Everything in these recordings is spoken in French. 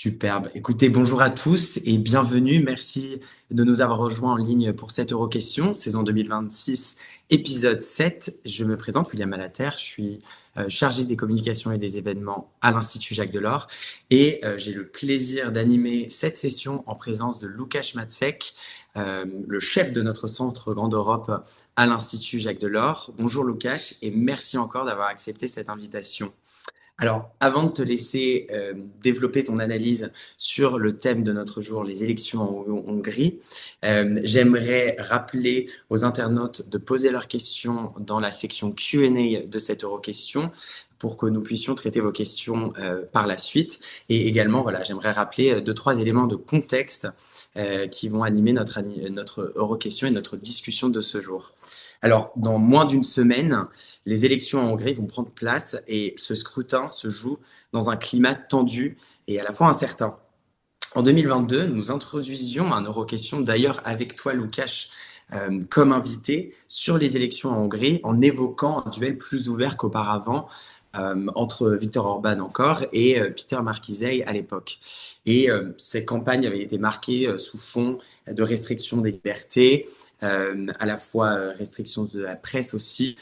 Superbe. Écoutez, bonjour à tous et bienvenue. Merci de nous avoir rejoints en ligne pour cette Euroquestion, saison 2026, épisode 7. Je me présente, William Malater. Je suis chargé des communications et des événements à l'Institut Jacques Delors et j'ai le plaisir d'animer cette session en présence de Łukasz Macek, le chef de notre centre Grande Europe à l'Institut Jacques Delors. Bonjour Łukasz et merci encore d'avoir accepté cette invitation. Alors, avant de te laisser développer ton analyse sur le thème de notre jour, les élections en Hongrie, j'aimerais rappeler aux internautes de poser leurs questions dans la section Q&A de cette Euroquestion pour que nous puissions traiter vos questions par la suite. Et également, voilà, j'aimerais rappeler deux, trois éléments de contexte qui vont animer notre Euroquestion et notre discussion de ce jour. Alors, dans moins d'une semaine, les élections en Hongrie vont prendre place et ce scrutin se joue dans un climat tendu et à la fois incertain. En 2022, nous introduisions un Euroquestion, d'ailleurs avec toi, Łukasz, comme invité sur les élections en Hongrie, en évoquant un duel plus ouvert qu'auparavant entre Viktor Orban encore et Peter Markizej à l'époque. Et ces campagnes avaient été marquées sous fond de restrictions des libertés, à la fois restrictions de la presse aussi,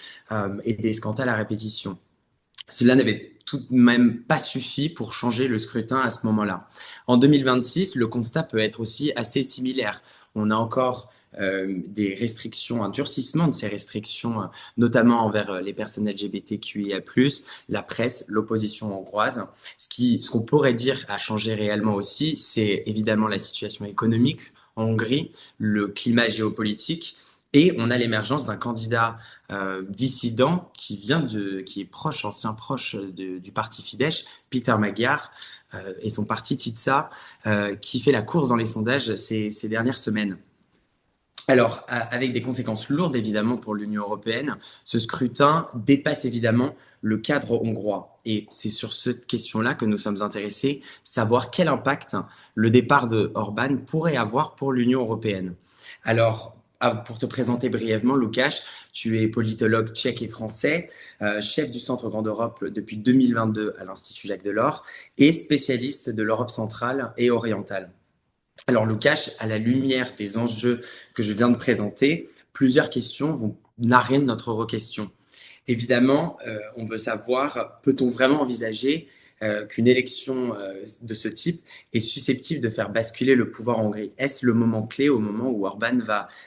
et des scandales à répétition. Cela n'avait tout de même pas suffi pour changer le scrutin à ce moment-là. En 2026, le constat peut être aussi assez similaire. On a encore des restrictions, un durcissement de ces restrictions, notamment envers les personnes LGBTQIA+, la presse, l'opposition hongroise. Ce qu'on pourrait dire a changé réellement aussi, c'est évidemment la situation économique en Hongrie, le climat géopolitique, et on a l'émergence d'un candidat dissident qui est proche, ancien proche du parti Fidesz, Peter Magyar, et son parti TITSA, qui fait la course dans les sondages ces dernières semaines. Alors, avec des conséquences lourdes évidemment pour l'Union européenne, ce scrutin dépasse évidemment le cadre hongrois. Et c'est sur cette question-là que nous sommes intéressés, savoir quel impact le départ de Orban pourrait avoir pour l'Union européenne. Alors, pour te présenter brièvement, Łukasz, tu es politologue tchèque et français, chef du Centre Grande Europe depuis 2022 à l'Institut Jacques Delors et spécialiste de l'Europe centrale et orientale. Alors, Łukasz, à la lumière des enjeux que je viens de présenter, plusieurs questions vont narrer notre requestion. Évidemment, on veut savoir, peut-on vraiment envisager qu'une élection de ce type est susceptible de faire basculer le pouvoir en Hongrie? Est-ce le moment clé au moment où Orban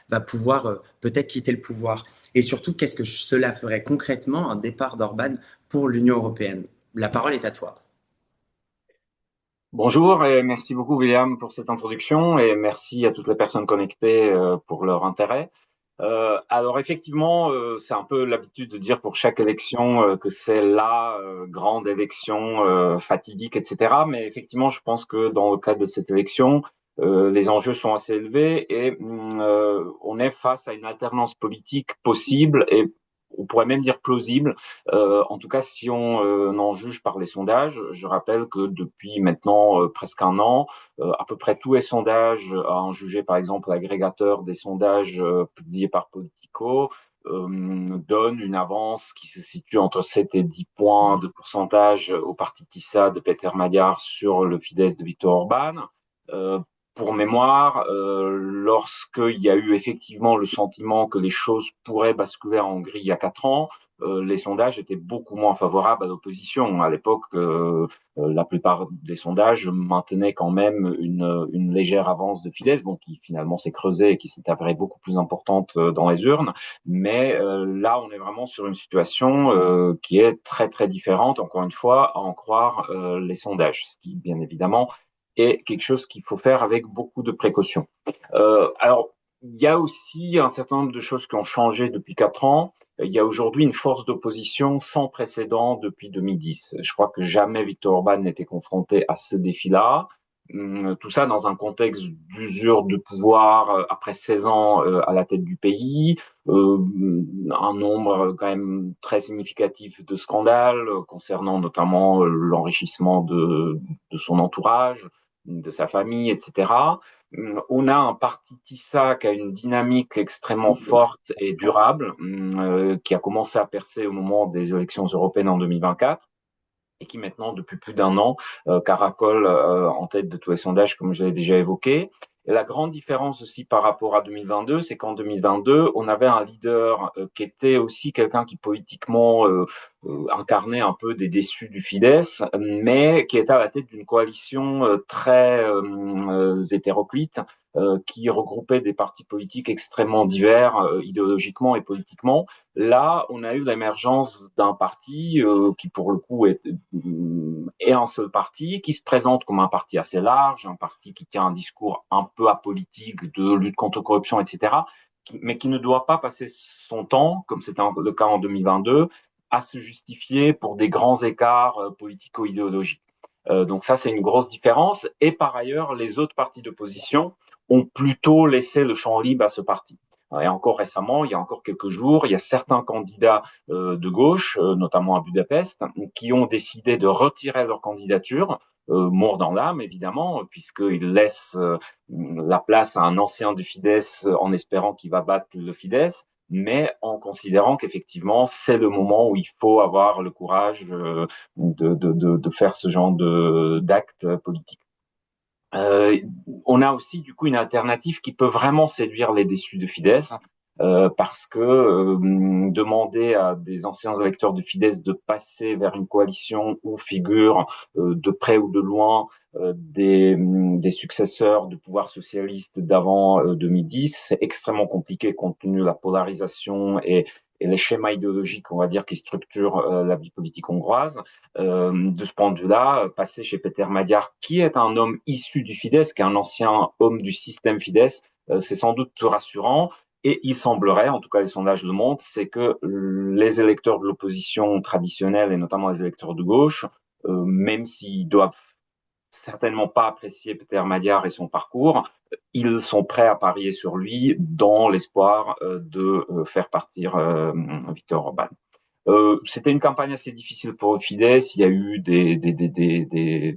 va pouvoir peut-être quitter le pouvoir? Et surtout, qu'est-ce que cela ferait concrètement, un départ d'Orban pour l'Union européenne? La parole est à toi. Bonjour et merci beaucoup William pour cette introduction et merci à toutes les personnes connectées pour leur intérêt. Alors effectivement, c'est un peu l'habitude de dire pour chaque élection que c'est la grande élection fatidique, etc. Mais effectivement, je pense que dans le cadre de cette élection, les enjeux sont assez élevés et on est face à une alternance politique possible et on pourrait même dire plausible, en tout cas si on en juge par les sondages. Je rappelle que depuis maintenant presque un an, à peu près tous les sondages, à en juger par exemple l'agrégateur des sondages publiés par Politico, donne une avance qui se situe entre 7 et 10 points de pourcentage au parti TISA de Peter Magyar sur le Fidesz de Viktor Orban. Euh, pour mémoire, lorsqu'il y a eu effectivement le sentiment que les choses pourraient basculer en Hongrie il y a 4 ans, les sondages étaient beaucoup moins favorables à l'opposition. À l'époque, la plupart des sondages maintenaient quand même une légère avance de Fidesz, bon, qui finalement s'est creusée et qui s'est avérée beaucoup plus importante dans les urnes. Mais là, on est vraiment sur une situation qui est très très différente, encore une fois, à en croire les sondages, ce qui, bien évidemment, est quelque chose qu'il faut faire avec beaucoup de précautions. Alors, il y a aussi un certain nombre de choses qui ont changé depuis 4 ans. Il y a aujourd'hui une force d'opposition sans précédent depuis 2010. Je crois que jamais Viktor Orban n'était confronté à ce défi-là. Tout ça dans un contexte d'usure de pouvoir après 16 ans à la tête du pays, euh, un nombre quand même très significatif de scandales concernant notamment l'enrichissement de son entourage, de sa famille, etc. On a un parti TISA qui a une dynamique extrêmement forte et durable, qui a commencé à percer au moment des élections européennes en 2024 et qui maintenant, depuis plus d'un an, caracole en tête de tous les sondages, comme je l'ai déjà évoqué. Et la grande différence aussi par rapport à 2022, c'est qu'en 2022, on avait un leader qui était aussi quelqu'un qui politiquement incarnait un peu des déçus du Fidesz, mais qui était à la tête d'une coalition très hétéroclite, qui regroupait des partis politiques extrêmement divers, idéologiquement et politiquement. Là, on a eu l'émergence d'un parti qui, pour le coup, est un seul parti, qui se présente comme un parti assez large, un parti qui tient un discours un peu apolitique de lutte contre la corruption, etc., mais qui ne doit pas passer son temps, comme c'était le cas en 2022, à se justifier pour des grands écarts politico-idéologiques. Donc ça, c'est une grosse différence. Et par ailleurs, les autres partis d'opposition ont plutôt laissé le champ libre à ce parti. Et encore récemment, il y a encore quelques jours, il y a certains candidats de gauche, notamment à Budapest, qui ont décidé de retirer leur candidature, mort dans l'âme évidemment, puisqu'ils laissent la place à un ancien du Fidesz en espérant qu'il va battre le Fidesz, mais en considérant qu'effectivement c'est le moment où il faut avoir le courage de faire ce genre d'actes politiques. Euh, on a aussi du coup une alternative qui peut vraiment séduire les déçus de Fidesz, parce que demander à des anciens électeurs de Fidesz de passer vers une coalition où figurent de près ou de loin des successeurs du pouvoir socialiste d'avant 2010, c'est extrêmement compliqué compte tenu de la polarisation et les schémas idéologiques, on va dire, qui structurent la vie politique hongroise. De ce point de vue-là, passer chez Peter Magyar, qui est un homme issu du Fidesz, qui est un ancien homme du système Fidesz, c'est sans doute plus rassurant. Et il semblerait, en tout cas les sondages le montrent, c'est que les électeurs de l'opposition traditionnelle, et notamment les électeurs de gauche, même s'ils doivent certainement pas apprécier Peter Magyar et son parcours, ils sont prêts à parier sur lui dans l'espoir de faire partir Viktor Orban. C'était une campagne assez difficile pour Fidesz. Il y a eu des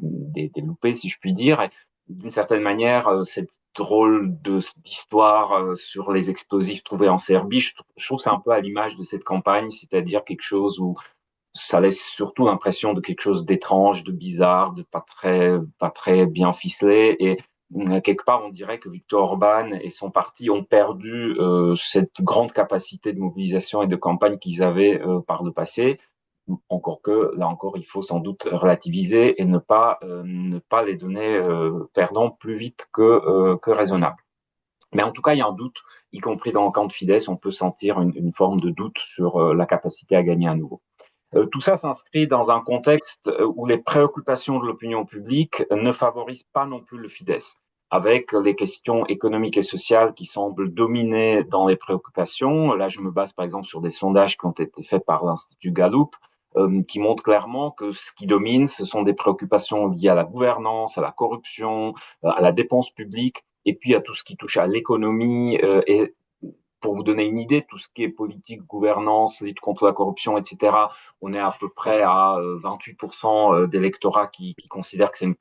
loupés, si je puis dire. Et d'une certaine manière, cette drôle d'histoire sur les explosifs trouvés en Serbie, je trouve que c'est un peu à l'image de cette campagne, c'est-à-dire quelque chose où ça laisse surtout l'impression de quelque chose d'étrange, de bizarre, de pas très bien ficelé. Et quelque part, on dirait que Viktor Orban et son parti ont perdu cette grande capacité de mobilisation et de campagne qu'ils avaient par le passé. Encore que, là encore, il faut sans doute relativiser et ne pas les donner perdants plus vite que raisonnable. Mais en tout cas, il y a un doute, y compris dans le camp de Fidesz, on peut sentir une forme de doute sur la capacité à gagner à nouveau. Tout ça s'inscrit dans un contexte où les préoccupations de l'opinion publique ne favorisent pas non plus le Fidesz, avec les questions économiques et sociales qui semblent dominer dans les préoccupations. Là, je me base par exemple sur des sondages qui ont été faits par l'Institut Gallup, qui montrent clairement que ce qui domine, ce sont des préoccupations liées à la gouvernance, à la corruption, à la dépense publique, et puis à tout ce qui touche à l'économie et pour vous donner une idée, tout ce qui est politique, gouvernance, lutte contre la corruption, etc., on est à peu près à 28% d'électorat qui considèrent que c'est une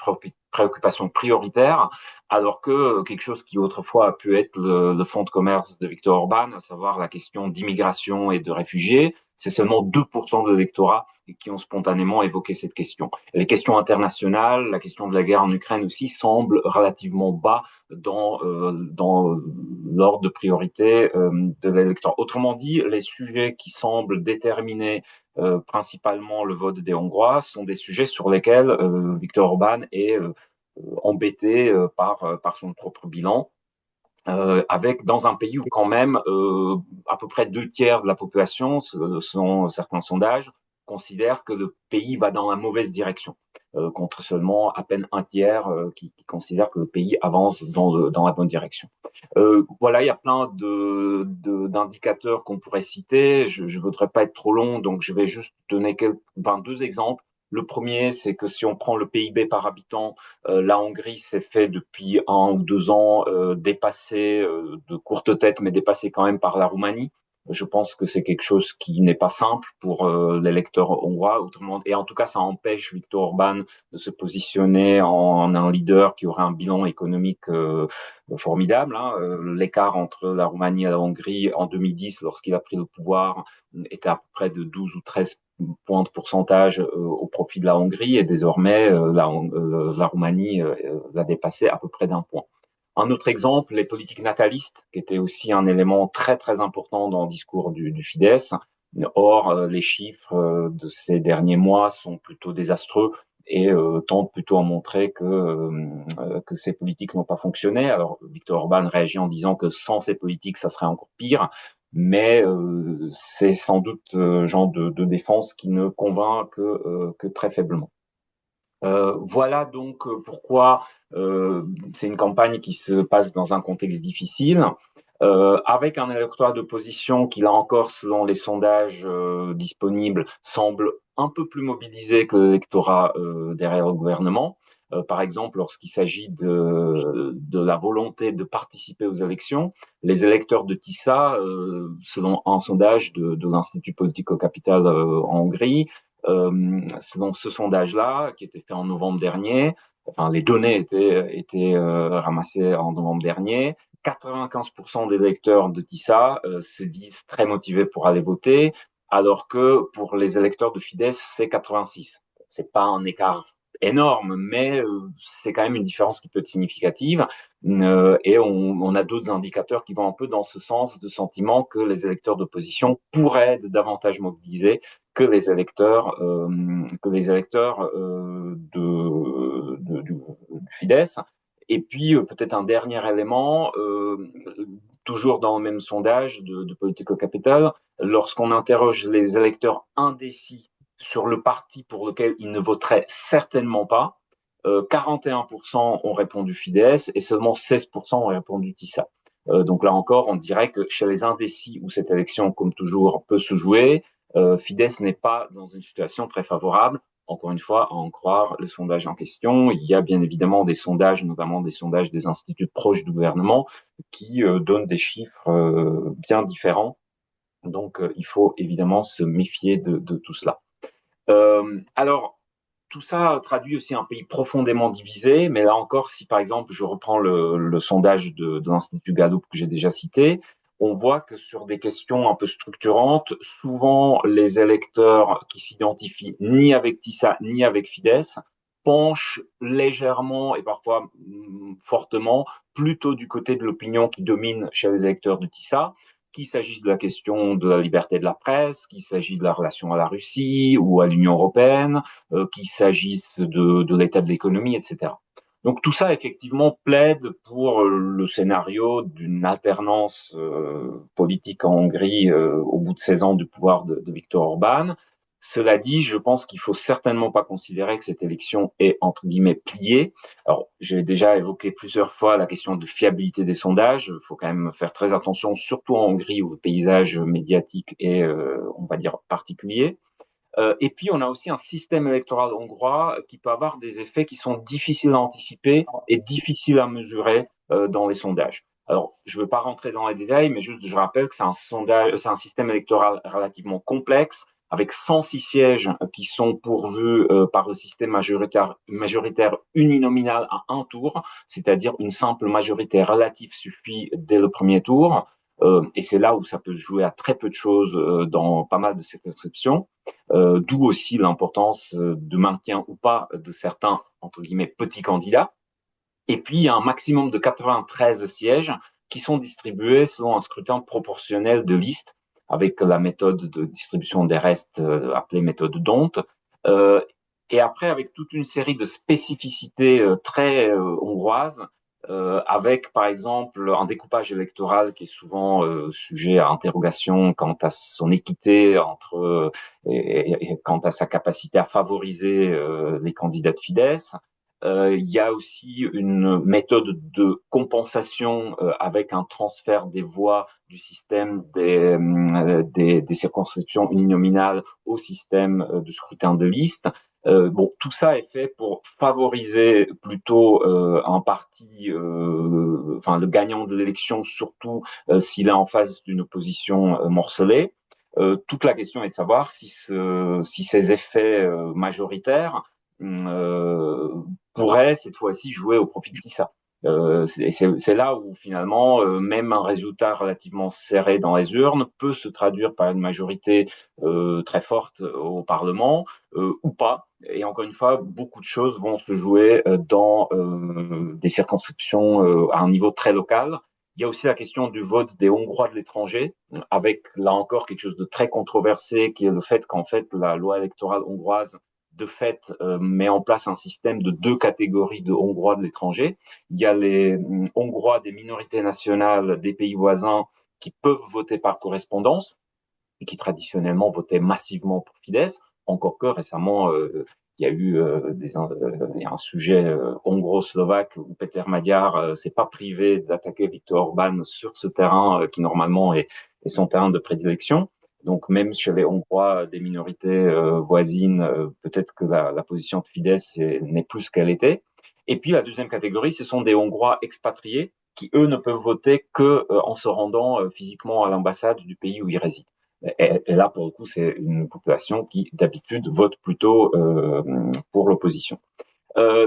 préoccupation prioritaire, alors que quelque chose qui autrefois a pu être le fonds de commerce de Viktor Orban, à savoir la question d'immigration et de réfugiés, c'est seulement 2% de l'électorat qui ont spontanément évoqué cette question. Les questions internationales, la question de la guerre en Ukraine aussi, semblent relativement bas dans l'ordre de priorité de l'électeur. Autrement dit, les sujets qui semblent déterminer principalement le vote des Hongrois sont des sujets sur lesquels Viktor Orban est embêté par son propre bilan. Avec dans un pays où quand même à peu près 2 tiers de la population, selon certains sondages, considèrent que le pays va dans la mauvaise direction, contre seulement à peine 1 tiers qui considèrent que le pays avance dans la bonne direction. Voilà, il y a plein d'indicateurs qu'on pourrait citer. Je ne voudrais pas être trop long, donc je vais juste donner 2 exemples. Le premier, c'est que si on prend le PIB par habitant, la Hongrie s'est fait depuis 1 ou 2 ans dépasser de courte tête, mais dépasser quand même par la Roumanie. Je pense que c'est quelque chose qui n'est pas simple pour l'électeur hongrois. Autrement, et en tout cas, ça empêche Viktor Orban de se positionner en un leader qui aurait un bilan économique formidable. Hein. L'écart entre la Roumanie et la Hongrie en 2010, lorsqu'il a pris le pouvoir, était à peu près de 12 ou 13 points de pourcentage au profit de la Hongrie, et désormais la Roumanie l'a dépassé à peu près d'un point. Un autre exemple, les politiques natalistes, qui étaient aussi un élément très très important dans le discours du Fidesz. Or, les chiffres de ces derniers mois sont plutôt désastreux et tentent plutôt à montrer que ces politiques n'ont pas fonctionné. Alors, Viktor Orban réagit en disant que sans ces politiques, ça serait encore pire, mais c'est sans doute genre de défense qui ne convainc que très faiblement. Voilà donc pourquoi c'est une campagne qui se passe dans un contexte difficile, avec un électorat d'opposition qui, là encore, selon les sondages disponibles, semble un peu plus mobilisé que l'électorat derrière le gouvernement. Par exemple, lorsqu'il s'agit de la volonté de participer aux élections, les électeurs de TISA, selon un sondage de l'Institut Politico Capital en Hongrie, selon ce sondage-là, qui était fait en novembre dernier, enfin les données étaient ramassées en novembre dernier, 95% des électeurs de TISA se disent très motivés pour aller voter, alors que pour les électeurs de Fidesz, c'est 86. C'est pas un écart énorme, mais c'est quand même une différence qui peut être significative. Et on a d'autres indicateurs qui vont un peu dans ce sens de sentiment que les électeurs d'opposition pourraient être davantage mobilisés que les électeurs du Fidesz. Et puis peut-être un dernier élément, toujours dans le même sondage de Politico Capital, lorsqu'on interroge les électeurs indécis sur le parti pour lequel ils ne voteraient certainement pas, 41% ont répondu Fidesz et seulement 16% ont répondu TISA. Donc là encore, on dirait que chez les indécis, où cette élection, comme toujours, peut se jouer, Fidesz n'est pas dans une situation très favorable. Encore une fois, à en croire le sondage en question. Il y a bien évidemment des sondages, notamment des sondages des instituts proches du gouvernement, qui donnent des chiffres bien différents. Donc, il faut évidemment se méfier de tout cela. Alors, tout ça traduit aussi un pays profondément divisé, mais là encore, si par exemple je reprends le sondage de l'Institut Gallup que j'ai déjà cité, on voit que sur des questions un peu structurantes, souvent les électeurs qui s'identifient ni avec TISA ni avec Fidesz penchent légèrement et parfois fortement plutôt du côté de l'opinion qui domine chez les électeurs de TISA, qu'il s'agisse de la question de la liberté de la presse, qu'il s'agisse de la relation à la Russie ou à l'Union européenne, qu'il s'agisse de l'état de l'économie, etc. Donc tout ça, effectivement, plaide pour le scénario d'une alternance politique en Hongrie au bout de 16 ans du pouvoir de Viktor Orban. Cela dit, je pense qu'il faut certainement pas considérer que cette élection est, entre guillemets, pliée. Alors, j'ai déjà évoqué plusieurs fois la question de fiabilité des sondages. Il faut quand même faire très attention, surtout en Hongrie où le paysage médiatique est, on va dire, particulier. Et puis, on a aussi un système électoral hongrois qui peut avoir des effets qui sont difficiles à anticiper et difficiles à mesurer dans les sondages. Alors, je ne veux pas rentrer dans les détails, mais juste je rappelle que c'est un système électoral relativement complexe, avec 106 sièges qui sont pourvus par le système majoritaire uninominal à un tour, c'est-à-dire une simple majorité relative suffit dès le premier tour. Et c'est là où ça peut se jouer à très peu de choses dans pas mal de circonscriptions. D'où aussi l'importance de maintien ou pas de certains, entre guillemets, petits candidats. Et puis, il y a un maximum de 93 sièges qui sont distribués selon un scrutin proportionnel de liste, avec la méthode de distribution des restes appelée méthode d'Hondt. Euh, et après, avec toute une série de spécificités très hongroises, avec par exemple un découpage électoral qui est souvent sujet à interrogation quant à son équité et quant à sa capacité à favoriser les candidats de Fidesz. Il y a aussi une méthode de compensation avec un transfert des voix du système des circonscriptions uninominales au système de scrutin de liste. Bon, tout ça est fait pour favoriser plutôt un parti, enfin le gagnant de l'élection, surtout s'il est en face d'une opposition morcelée. Toute la question est de savoir si ces effets majoritaires euh, pourrait cette fois-ci jouer au profit de TISA. C'est là où finalement, même un résultat relativement serré dans les urnes peut se traduire par une majorité très forte au Parlement ou pas. Et encore une fois, beaucoup de choses vont se jouer dans des circonscriptions à un niveau très local. Il y a aussi la question du vote des Hongrois de l'étranger, avec là encore quelque chose de très controversé, qui est le fait qu'en fait la loi électorale hongroise de fait met en place un système de deux catégories de Hongrois de l'étranger. Il y a les Hongrois des minorités nationales des pays voisins qui peuvent voter par correspondance et qui traditionnellement votaient massivement pour Fidesz, encore que récemment, il y a eu un sujet hongro-slovaque où Peter Magyar s'est pas privé d'attaquer Viktor Orban sur ce terrain qui normalement est son terrain de prédilection. Donc même chez les Hongrois des minorités voisines, peut-être que la position de Fidesz n'est plus ce qu'elle était. Et puis la deuxième catégorie, ce sont des Hongrois expatriés qui, eux, ne peuvent voter que en se rendant physiquement à l'ambassade du pays où ils résident. Et là, pour le coup, c'est une population qui, d'habitude, vote plutôt pour l'opposition.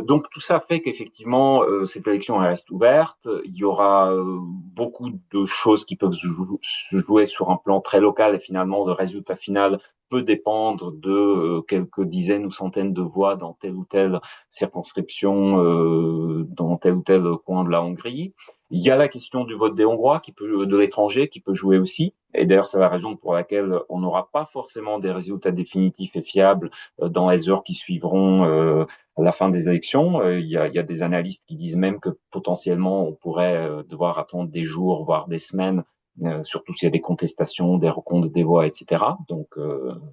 Donc tout ça fait qu'effectivement, cette élection elle reste ouverte. Il y aura beaucoup de choses qui peuvent se jouer sur un plan très local et finalement, le résultat final peut dépendre de quelques dizaines ou centaines de voix dans telle ou telle circonscription, dans tel ou tel coin de la Hongrie. Il y a la question du vote des Hongrois de l'étranger qui peut jouer aussi. Et d'ailleurs, c'est la raison pour laquelle on n'aura pas forcément des résultats définitifs et fiables dans les heures qui suivront à la fin des élections. Il y a des analystes qui disent même que potentiellement on pourrait devoir attendre des jours, voire des semaines, surtout s'il y a des contestations, des recomptes des voix, etc. Donc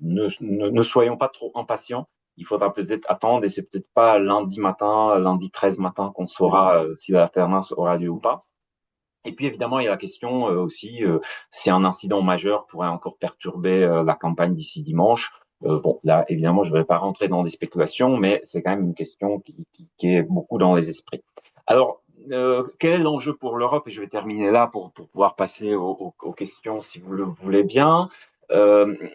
ne soyons pas trop impatients. Il faudra peut-être attendre et c'est peut-être pas lundi matin, lundi 13 matin qu'on saura si l'alternance aura lieu ou pas. Et puis évidemment, il y a la question aussi si un incident majeur pourrait encore perturber la campagne d'ici dimanche. Bon, là, évidemment, je ne vais pas rentrer dans des spéculations, mais c'est quand même une question qui est beaucoup dans les esprits. Alors, quel est l'enjeu pour l'Europe? Et je vais terminer là pour pouvoir passer aux questions, si vous le voulez bien.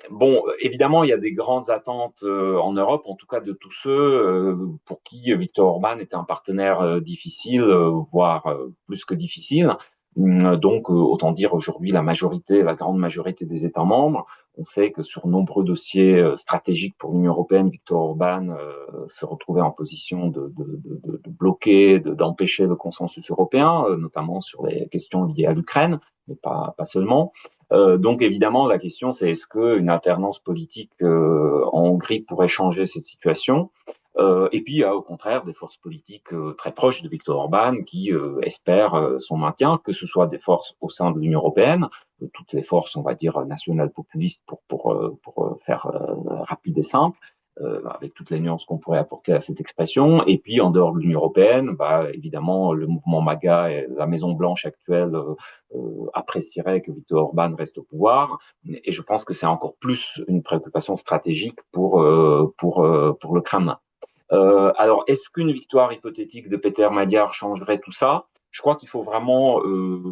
Bon, évidemment, il y a des grandes attentes en Europe, en tout cas de tous ceux pour qui Viktor Orban était un partenaire difficile, voire plus que difficile. Donc, autant dire aujourd'hui la majorité, la grande majorité des États membres. On sait que sur nombreux dossiers stratégiques pour l'Union européenne, Viktor Orban se retrouvait en position de bloquer, d'empêcher le consensus européen, notamment sur les questions liées à l'Ukraine, mais pas seulement. Donc évidemment, la question c'est est-ce qu'une alternance politique en Hongrie pourrait changer cette situation? Et puis, il y a au contraire des forces politiques très proches de Viktor Orban qui espèrent son maintien, que ce soit des forces au sein de l'Union européenne, toutes les forces, on va dire, nationales populistes pour faire rapide et simple, avec toutes les nuances qu'on pourrait apporter à cette expression. Et puis, en dehors de l'Union européenne, bah, évidemment, le mouvement MAGA et la Maison-Blanche actuelle apprécieraient que Viktor Orban reste au pouvoir. Et je pense que c'est encore plus une préoccupation stratégique pour le Kremlin. Alors, est-ce qu'une victoire hypothétique de Peter Magyar changerait tout ça? Je crois qu'il faut vraiment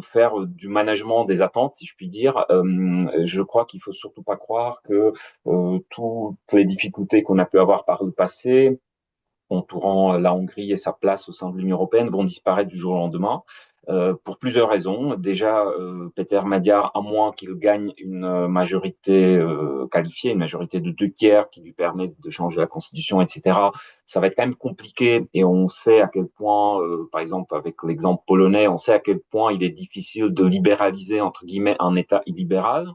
faire du management des attentes, si je puis dire. Je crois qu'il faut surtout pas croire que toutes les difficultés qu'on a pu avoir par le passé, entourant la Hongrie et sa place au sein de l'Union européenne, vont disparaître du jour au lendemain. Pour plusieurs raisons. Déjà, Peter Magyar, à moins qu'il gagne une majorité qualifiée, une majorité de 2 tiers qui lui permet de changer la constitution, etc., ça va être quand même compliqué et on sait à quel point, par exemple avec l'exemple polonais, on sait à quel point il est difficile de libéraliser, entre guillemets, un État illibéral.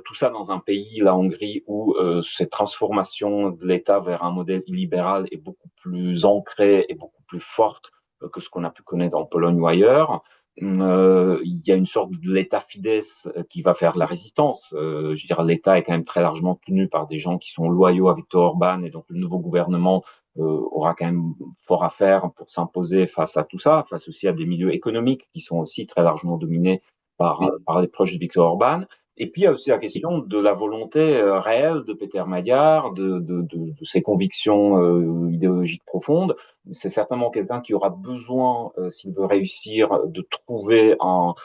Tout ça dans un pays, la Hongrie, où cette transformation de l'État vers un modèle illibéral est beaucoup plus ancrée et beaucoup plus forte que ce qu'on a pu connaître en Pologne ou ailleurs. Il y a une sorte de l'État Fidesz qui va faire la résistance. Je veux dire, l'État est quand même très largement tenu par des gens qui sont loyaux à Viktor Orban et donc le nouveau gouvernement aura quand même fort à faire pour s'imposer face à tout ça, face aussi à des milieux économiques qui sont aussi très largement dominés par les proches de Viktor Orban. Et puis, il y a aussi la question de la volonté réelle de Peter Magyar, de ses convictions idéologiques profondes. C'est certainement quelqu'un qui aura besoin, s'il veut réussir, de trouver un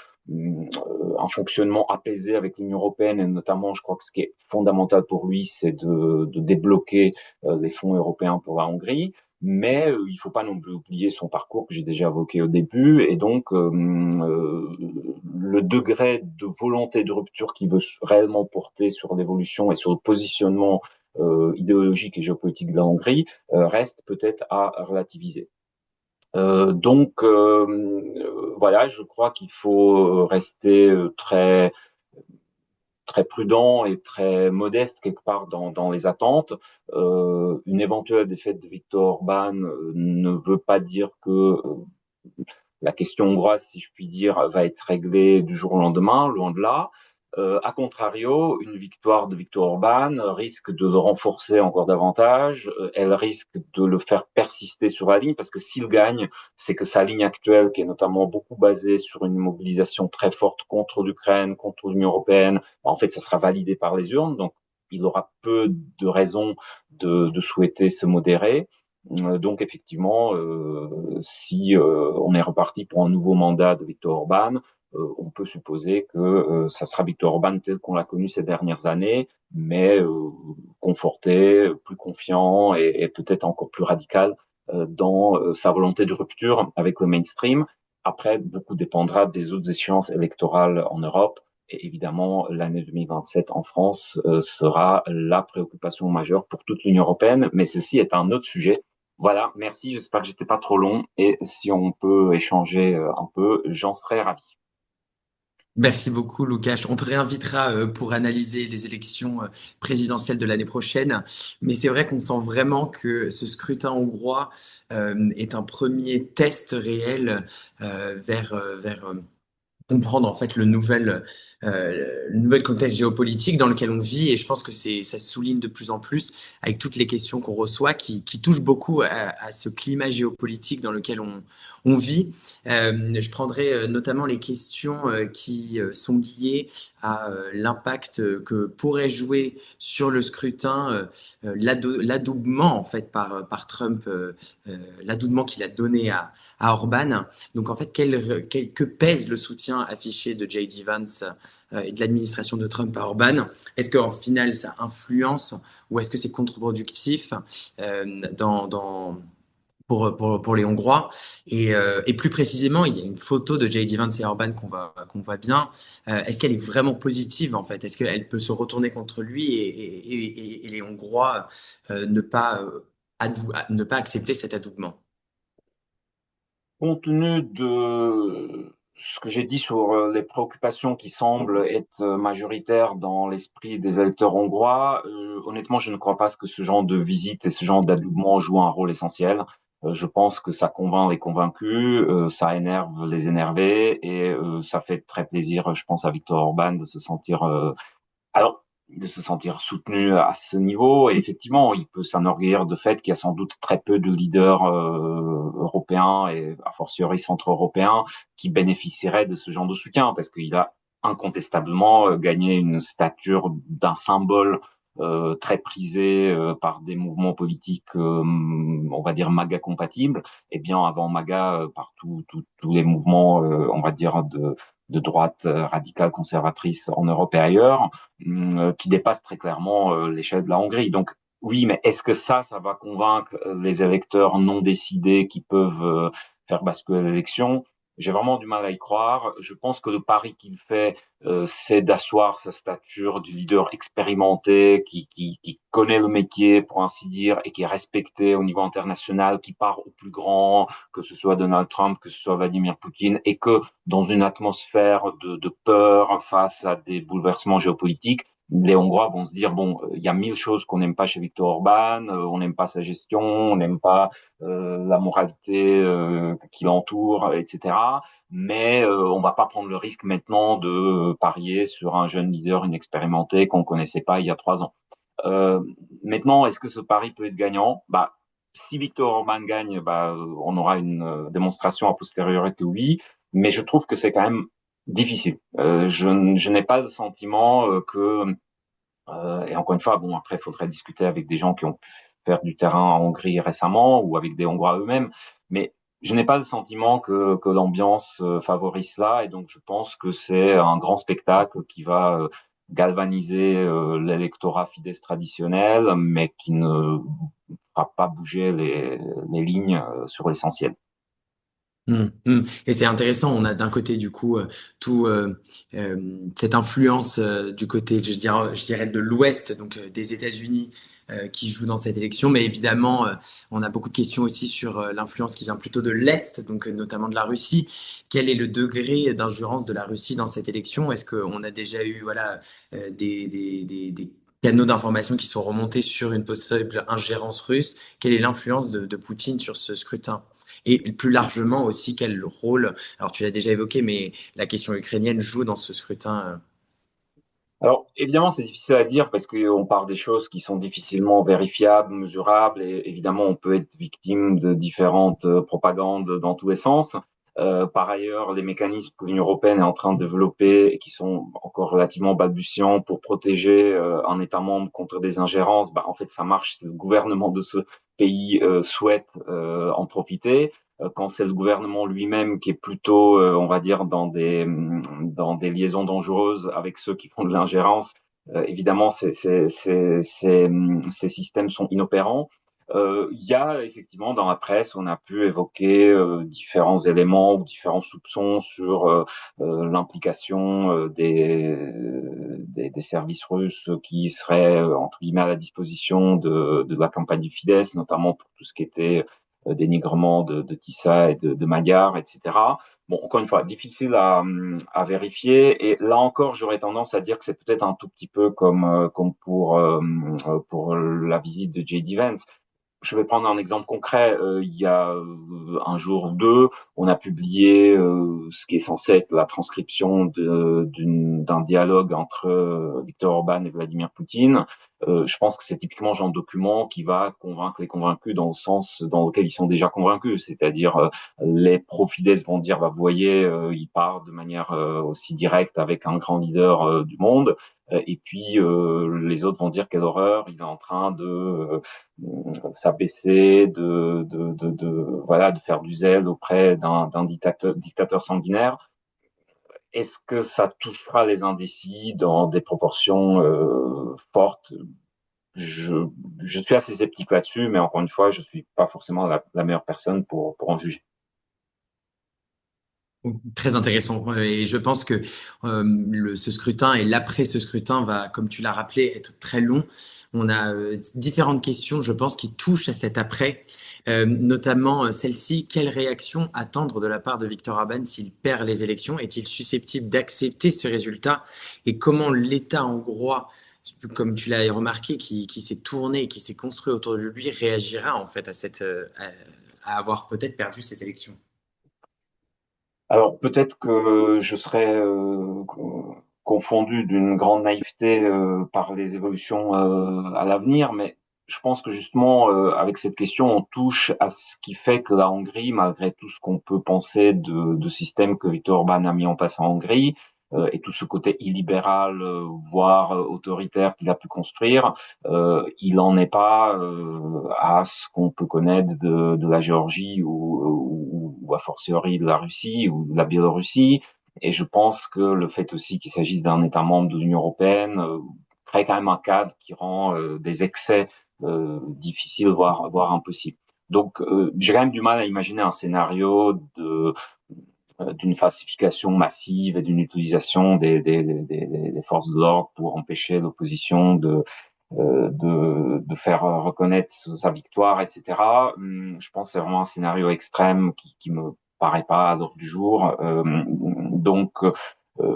fonctionnement apaisé avec l'Union européenne, et notamment, je crois que ce qui est fondamental pour lui, c'est de débloquer les fonds européens pour la Hongrie. mais il faut pas non plus oublier son parcours que j'ai déjà évoqué au début, et donc le degré de volonté de rupture qu'il veut réellement porter sur l'évolution et sur le positionnement idéologique et géopolitique de la Hongrie reste peut-être à relativiser. Voilà, je crois qu'il faut rester très prudent et très modeste quelque part dans les attentes. Une éventuelle défaite de Viktor Orban ne veut pas dire que la question hongroise, si je puis dire, va être réglée du jour au lendemain, loin de là. A contrario, une victoire de Viktor Orban risque de le renforcer encore davantage. Elle risque de le faire persister sur la ligne, parce que s'il gagne, c'est que sa ligne actuelle, qui est notamment beaucoup basée sur une mobilisation très forte contre l'Ukraine, contre l'Union européenne, en fait, ça sera validé par les urnes. Donc, il aura peu de raisons de souhaiter se modérer. Donc effectivement, si on est reparti pour un nouveau mandat de Viktor Orban, on peut supposer que ça sera Viktor Orban tel qu'on l'a connu ces dernières années, mais conforté, plus confiant et peut-être encore plus radical dans sa volonté de rupture avec le mainstream. Après, beaucoup dépendra des autres échéances électorales en Europe. Et évidemment, l'année 2027 en France sera la préoccupation majeure pour toute l'Union européenne, mais ceci est un autre sujet. Voilà, merci, j'espère que j'étais pas trop long et si on peut échanger un peu, j'en serais ravi. Merci beaucoup, Lucas. On te réinvitera pour analyser les élections présidentielles de l'année prochaine. Mais c'est vrai qu'on sent vraiment que ce scrutin hongrois est un premier test réel vers comprendre en fait le nouvel contexte géopolitique dans lequel on vit et je pense que ça se souligne de plus en plus avec toutes les questions qu'on reçoit qui touchent beaucoup à ce climat géopolitique dans lequel on vit. Je prendrai notamment les questions qui sont liées à l'impact que pourrait jouer sur le scrutin l'adoubement en fait par Trump, l'adoubement qu'il a donné à Orban. Donc en fait, que pèse le soutien affiché de J.D. Vance et de l'administration de Trump à Orban? Est-ce qu'en final, ça influence ou est-ce que c'est contre-productif pour les Hongrois? Et plus précisément, il y a une photo de J.D. Vance et Orban qu'on voit bien. Est-ce qu'elle est vraiment positive en fait? Est-ce qu'elle peut se retourner contre lui et les Hongrois ne pas accepter cet adoubement? Compte tenu de ce que j'ai dit sur les préoccupations qui semblent être majoritaires dans l'esprit des électeurs hongrois, honnêtement, je ne crois pas que ce genre de visite et ce genre d'adoubement jouent un rôle essentiel. Je pense que ça convainc les convaincus, ça énerve les énervés et ça fait très plaisir, je pense, à Viktor Orban de se sentir alors, de se sentir soutenu à ce niveau. Et effectivement, il peut s'enorgueillir de fait qu'il y a sans doute très peu de leaders européens et a fortiori centre-européens qui bénéficieraient de ce genre de soutien parce qu'il a incontestablement gagné une stature d'un symbole très prisé par des mouvements politiques, on va dire MAGA compatibles, et bien avant MAGA par tous les mouvements, on va dire de droite radicale conservatrice en Europe et ailleurs, qui dépasse très clairement l'échelle de la Hongrie. Donc oui, mais est-ce que ça va convaincre les électeurs non décidés qui peuvent faire basculer l'élection? J'ai vraiment du mal à y croire. Je pense que le pari qu'il fait, c'est d'asseoir sa stature du leader expérimenté, qui connaît le métier, pour ainsi dire, et qui est respecté au niveau international, qui part au plus grand, que ce soit Donald Trump, que ce soit Vladimir Poutine, et que dans une atmosphère de peur face à des bouleversements géopolitiques, les Hongrois vont se dire bon, il y a mille choses qu'on n'aime pas chez Viktor Orban, on n'aime pas sa gestion, on n'aime pas la moralité qui l'entoure, etc. Mais on va pas prendre le risque maintenant de parier sur un jeune leader inexpérimenté qu'on connaissait pas il y a 3 ans. Euh, Maintenant, est-ce que ce pari peut être gagnant? Bah, si Viktor Orban gagne, bah, on aura une démonstration a posteriori que oui, mais je trouve que c'est quand même difficile. Je n'ai pas le sentiment et encore une fois, bon, après, il faudrait discuter avec des gens qui ont pu faire du terrain en Hongrie récemment ou avec des Hongrois eux-mêmes, mais je n'ai pas le sentiment que l'ambiance favorise cela, et donc je pense que c'est un grand spectacle qui va galvaniser l'électorat Fidesz traditionnel, mais qui ne fera pas bouger les lignes sur l'essentiel. Et c'est intéressant, on a d'un côté du coup tout cette influence du côté, je dirais de l'Ouest, donc des États-Unis qui joue dans cette élection, mais évidemment on a beaucoup de questions aussi sur l'influence qui vient plutôt de l'Est, donc notamment de la Russie. Quel est le degré d'injurance de la Russie dans cette élection? Est-ce qu'on a déjà eu voilà des canaux d'information qui sont remontés sur une possible ingérence russe? Quelle est l'influence de Poutine sur ce scrutin? Et plus largement aussi, quel rôle, alors tu l'as déjà évoqué, mais la question ukrainienne joue dans ce scrutin. Alors, évidemment, c'est difficile à dire parce qu'on part des choses qui sont difficilement vérifiables, mesurables, et évidemment, on peut être victime de différentes propagandes dans tous les sens. Par ailleurs, les mécanismes que l'Union européenne est en train de développer et qui sont encore relativement balbutiants pour protéger un État membre contre des ingérences, bah, en fait, ça marche si le gouvernement de ce pays souhaite en profiter. Quand c'est le gouvernement lui-même qui est plutôt, on va dire, dans des liaisons dangereuses avec ceux qui font de l'ingérence, évidemment, ces systèmes sont inopérants. Il y a effectivement dans la presse, on a pu évoquer différents éléments ou différents soupçons sur l'implication des services russes qui seraient entre guillemets à la disposition de la campagne du Fidesz, notamment pour tout ce qui était dénigrement de Tissa et de Magyar, etc. Bon, encore une fois, difficile à vérifier. Et là encore, j'aurais tendance à dire que c'est peut-être un tout petit peu comme pour la visite de J.D. Vance. Je vais prendre un exemple concret. Il y a un jour ou deux, on a publié ce qui est censé être la transcription d'un dialogue entre Viktor Orban et Vladimir Poutine. Je pense que c'est typiquement le genre de document qui va convaincre les convaincus dans le sens dans lequel ils sont déjà convaincus, c'est-à-dire les pro-Fidesz vont dire, bah, vous voyez, il parle de manière aussi directe avec un grand leader du monde. Et puis les autres vont dire quelle horreur, il est en train de s'abaisser, voilà, de faire du zèle auprès d'un dictateur sanguinaire. Est-ce que ça touchera les indécis dans des proportions fortes? je, je suis assez sceptique là-dessus, mais encore une fois, je suis pas forcément la meilleure personne pour en juger. Très intéressant. Et je pense que ce scrutin et l'après ce scrutin va, comme tu l'as rappelé, être très long. On a différentes questions, je pense, qui touchent à cet après, notamment celle-ci. Quelle réaction attendre de la part de Viktor Orban s'il perd les élections? Est-il susceptible d'accepter ce résultat? Et comment l'État hongrois, comme tu l'as remarqué, qui s'est tourné et qui s'est construit autour de lui, réagira en fait à avoir peut-être perdu ces élections? Alors peut-être que je serais confondu d'une grande naïveté par les évolutions à l'avenir, mais je pense que justement avec cette question, on touche à ce qui fait que la Hongrie, malgré tout ce qu'on peut penser de système que Viktor Orban a mis en place en Hongrie, et tout ce côté illibéral, voire autoritaire qu'il a pu construire, il n'en est pas à ce qu'on peut connaître de la Géorgie ou a fortiori de la Russie ou de la Biélorussie. Et je pense que le fait aussi qu'il s'agisse d'un État membre de l'Union européenne crée quand même un cadre qui rend des excès difficiles, voire impossibles. Donc, j'ai quand même du mal à imaginer un scénario d'une falsification massive et d'une utilisation des forces de l'ordre pour empêcher l'opposition de faire reconnaître sa victoire, etc. Je pense que c'est vraiment un scénario extrême qui me paraît pas à l'ordre du jour.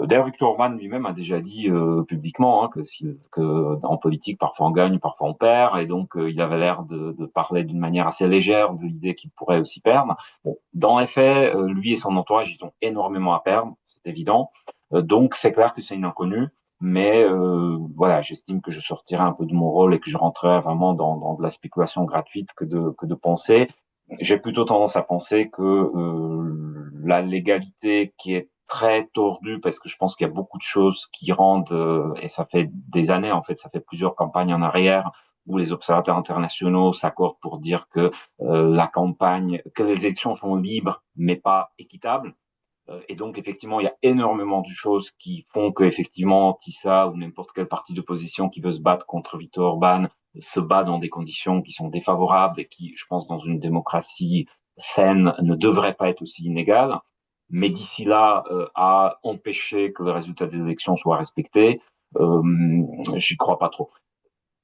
D'ailleurs, Viktor Orban lui-même a déjà dit publiquement que en politique, parfois on gagne, parfois on perd, et donc il avait l'air de parler d'une manière assez légère de l'idée qu'il pourrait aussi perdre. Bon, dans les faits, lui et son entourage, ils ont énormément à perdre, c'est évident. Donc c'est clair que c'est une inconnue. Mais voilà, j'estime que je sortirai un peu de mon rôle et que je rentrerai vraiment dans de la spéculation gratuite que de penser. J'ai plutôt tendance à penser que la légalité qui est très tordue, parce que je pense qu'il y a beaucoup de choses qui rendent, et ça fait des années en fait, ça fait plusieurs campagnes en arrière, où les observateurs internationaux s'accordent pour dire que que les élections sont libres mais pas équitables. Et donc, effectivement, il y a énormément de choses qui font que, effectivement, Tissa ou n'importe quel parti d'opposition qui veut se battre contre Viktor Orban se bat dans des conditions qui sont défavorables et qui, je pense, dans une démocratie saine, ne devraient pas être aussi inégales. Mais d'ici là, à empêcher que le résultat des élections soit respecté, j'y crois pas trop.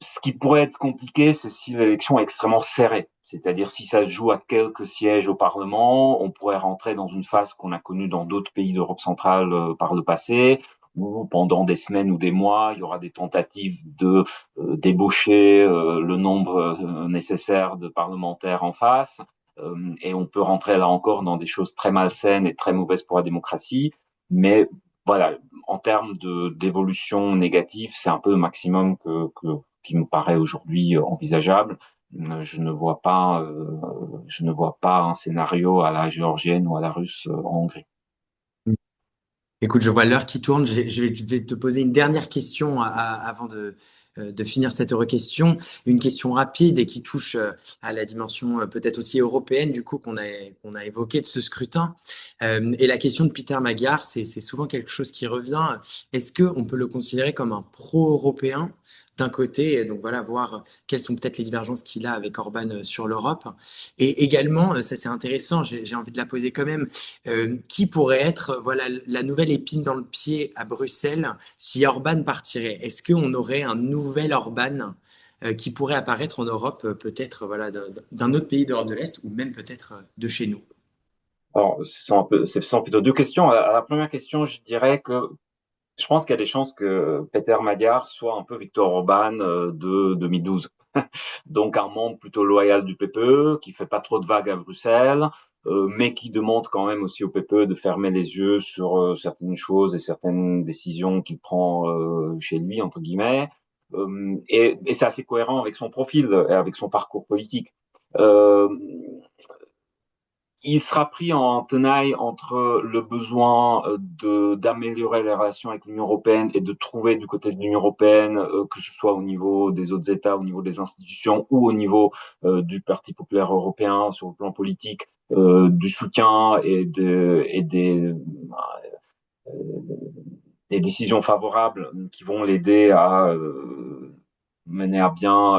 Ce qui pourrait être compliqué, c'est si l'élection est extrêmement serrée. C'est-à-dire si ça se joue à quelques sièges au Parlement, on pourrait rentrer dans une phase qu'on a connue dans d'autres pays d'Europe centrale par le passé, où pendant des semaines ou des mois, il y aura des tentatives de débaucher le nombre nécessaire de parlementaires en face. Et on peut rentrer là encore dans des choses très malsaines et très mauvaises pour la démocratie. Mais voilà, en termes de d'évolution négative, c'est un peu le maximum qui me paraît aujourd'hui envisageable. Je ne vois pas un scénario à la géorgienne ou à la russe en Hongrie. Écoute, je vois l'heure qui tourne. Je vais te poser une dernière question avant de finir cette question. Une question rapide et qui touche à la dimension peut-être aussi européenne du coup qu'on a évoqué de ce scrutin. Et la question de Peter Magyar, c'est souvent quelque chose qui revient. Est-ce qu'on peut le considérer comme un pro-européen d'un côté, et donc voilà, voir quelles sont peut-être les divergences qu'il a avec Orban sur l'Europe. Et également, ça c'est intéressant, j'ai envie de la poser quand même, qui pourrait être voilà, la nouvelle épine dans le pied à Bruxelles si Orban partirait? Est-ce qu'on aurait un nouvel Orban qui pourrait apparaître en Europe, peut-être voilà, d'un autre pays d'Europe de l'Est ou même peut-être de chez nous? Alors, ce sont plutôt deux questions. À la première question, je dirais que je pense qu'il y a des chances que Peter Magyar soit un peu Viktor Orban de 2012. Donc un membre plutôt loyal du PPE, qui fait pas trop de vagues à Bruxelles, mais qui demande quand même aussi au PPE de fermer les yeux sur certaines choses et certaines décisions qu'il prend chez lui, entre guillemets. Et c'est assez cohérent avec son profil et avec son parcours politique. Euh, il sera pris en tenaille entre le besoin de d'améliorer les relations avec l'Union européenne et de trouver du côté de l'Union européenne, que ce soit au niveau des autres États, au niveau des institutions ou au niveau du Parti populaire européen sur le plan politique, du soutien euh, des décisions favorables qui vont l'aider à mener à bien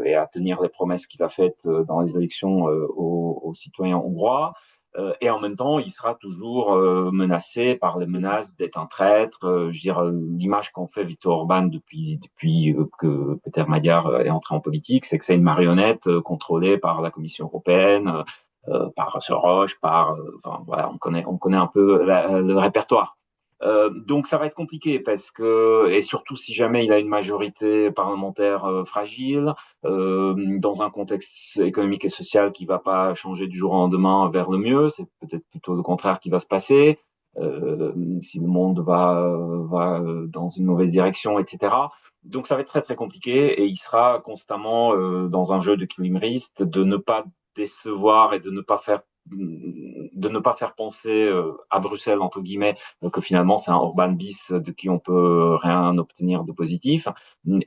et à tenir les promesses qu'il a faites dans les élections aux citoyens hongrois. Et en même temps, il sera toujours menacé par les menaces d'être un traître. Je veux dire, l'image qu'en fait Viktor Orban depuis que Peter Magyar est entré en politique, c'est que c'est une marionnette contrôlée par la Commission européenne, par Soros, enfin voilà, on connaît un peu le répertoire. Donc ça va être compliqué parce que, et surtout si jamais il a une majorité parlementaire fragile, dans un contexte économique et social qui va pas changer du jour au lendemain vers le mieux, c'est peut-être plutôt le contraire qui va se passer, si le monde va dans une mauvaise direction, etc. Donc ça va être très très compliqué et il sera constamment dans un jeu de équilibriste, de ne pas décevoir et de ne pas faire penser à Bruxelles entre guillemets que finalement c'est un Orban bis de qui on peut rien obtenir de positif,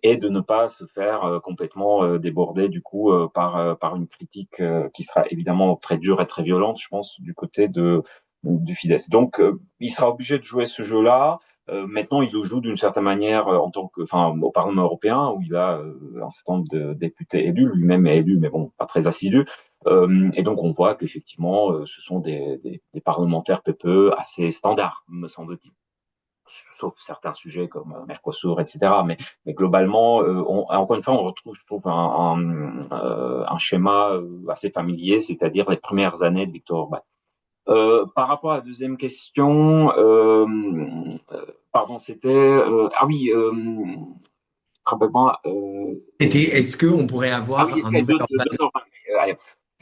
et de ne pas se faire complètement déborder du coup par une critique qui sera évidemment très dure et très violente, je pense, du côté du Fidesz. Donc il sera obligé de jouer ce jeu-là. Maintenant, il le joue d'une certaine manière en tant que, enfin, au Parlement européen où il a un certain nombre de députés élus, lui-même est élu, mais bon, pas très assidu. Et donc on voit qu'effectivement, ce sont des parlementaires PPE assez standards, me semble-t-il, sauf certains sujets comme Mercosur, etc. Mais globalement, encore une fois, on retrouve, je trouve, un schéma assez familier, c'est-à-dire les premières années de Viktor Orban. Par rapport à la deuxième question, pardon, c'était ah oui, probablement. Est-ce qu'on pourrait Ah oui, avoir est-ce un qu'il y a nouvel Orban? d'autres Orban?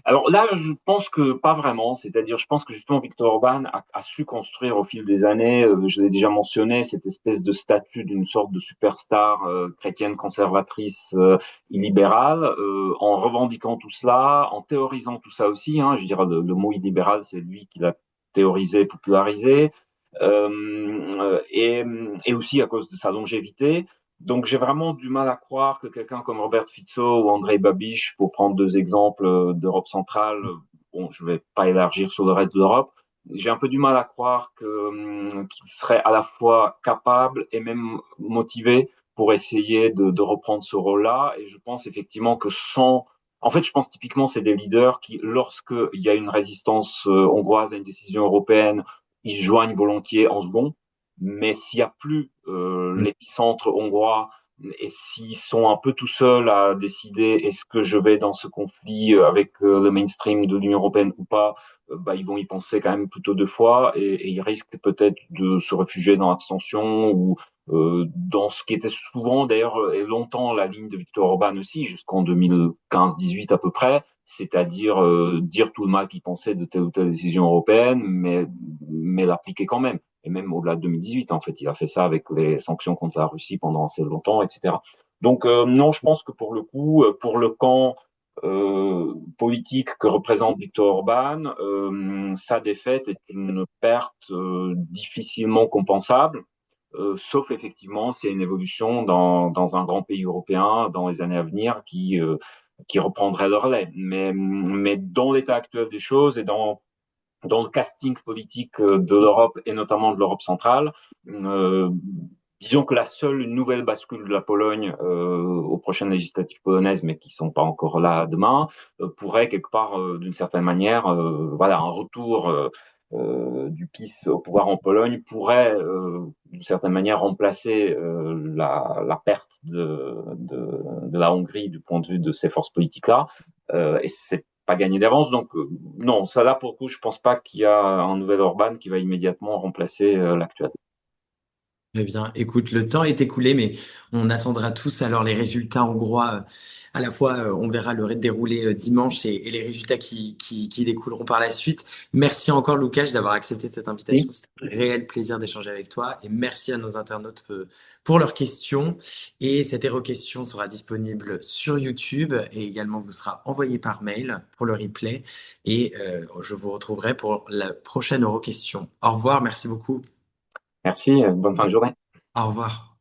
Alors là, je pense que pas vraiment. C'est-à-dire, je pense que justement, Viktor Orban a su construire au fil des années, je l'ai déjà mentionné, cette espèce de statut d'une sorte de superstar chrétienne conservatrice illibérale, en revendiquant tout cela, en théorisant tout ça aussi. Hein, je veux dire, le mot illibéral, c'est lui qui l'a théorisé, popularisé, et aussi à cause de sa longévité. Donc j'ai vraiment du mal à croire que quelqu'un comme Robert Fico ou Andrei Babiš, pour prendre deux exemples d'Europe centrale, bon, je vais pas élargir sur le reste de l'Europe, j'ai un peu du mal à croire qu'il serait à la fois capable et même motivé pour essayer de reprendre ce rôle-là. Et je pense effectivement que sans... En fait, je pense typiquement c'est des leaders qui, lorsque il y a une résistance hongroise à une décision européenne, ils se joignent volontiers en second. Mais s'il n'y a plus l'épicentre hongrois et s'ils sont un peu tout seuls à décider est-ce que je vais dans ce conflit avec le mainstream de l'Union européenne ou pas, bah, ils vont y penser quand même plutôt deux fois et ils risquent peut-être de se réfugier dans l'abstention ou dans ce qui était souvent d'ailleurs et longtemps la ligne de Viktor Orban aussi jusqu'en 2015-18 à peu près, c'est-à-dire dire tout le mal qu'il pensait de telle ou telle décision européenne, mais l'appliquer quand même. Et même au-delà de 2018, en fait, il a fait ça avec les sanctions contre la Russie pendant assez longtemps, etc. Donc non, je pense que pour le coup, pour le camp politique que représente Viktor Orban, sa défaite est une perte difficilement compensable, sauf effectivement c'est une évolution dans un grand pays européen dans les années à venir qui reprendrait le relais. Mais dans l'état actuel des choses et dans le casting politique de l'Europe et notamment de l'Europe centrale, euh, disons que la seule nouvelle bascule de la Pologne aux prochaines législatives polonaises, mais qui sont pas encore là demain, pourrait quelque part, d'une certaine manière, voilà, un retour du PiS au pouvoir en Pologne pourrait, d'une certaine manière, remplacer la perte de la Hongrie du point de vue de ces forces politiques-là. Et c'est pas gagné d'avance. Donc, non, ça là, pour le coup, je pense pas qu'il y a un nouvel Orban qui va immédiatement remplacer l'actuel. Très bien. Écoute, le temps est écoulé, mais on attendra tous alors les résultats hongrois. À la fois, on verra le déroulé dimanche et les résultats qui découleront par la suite. Merci encore, Loukas, d'avoir accepté cette invitation. Oui. C'était un réel plaisir d'échanger avec toi. Et merci à nos internautes pour leurs questions. Et cette question sera disponible sur YouTube et également vous sera envoyée par mail pour le replay. Et je vous retrouverai pour la prochaine question. Au revoir, merci beaucoup. Merci, bonne fin de journée. Au revoir.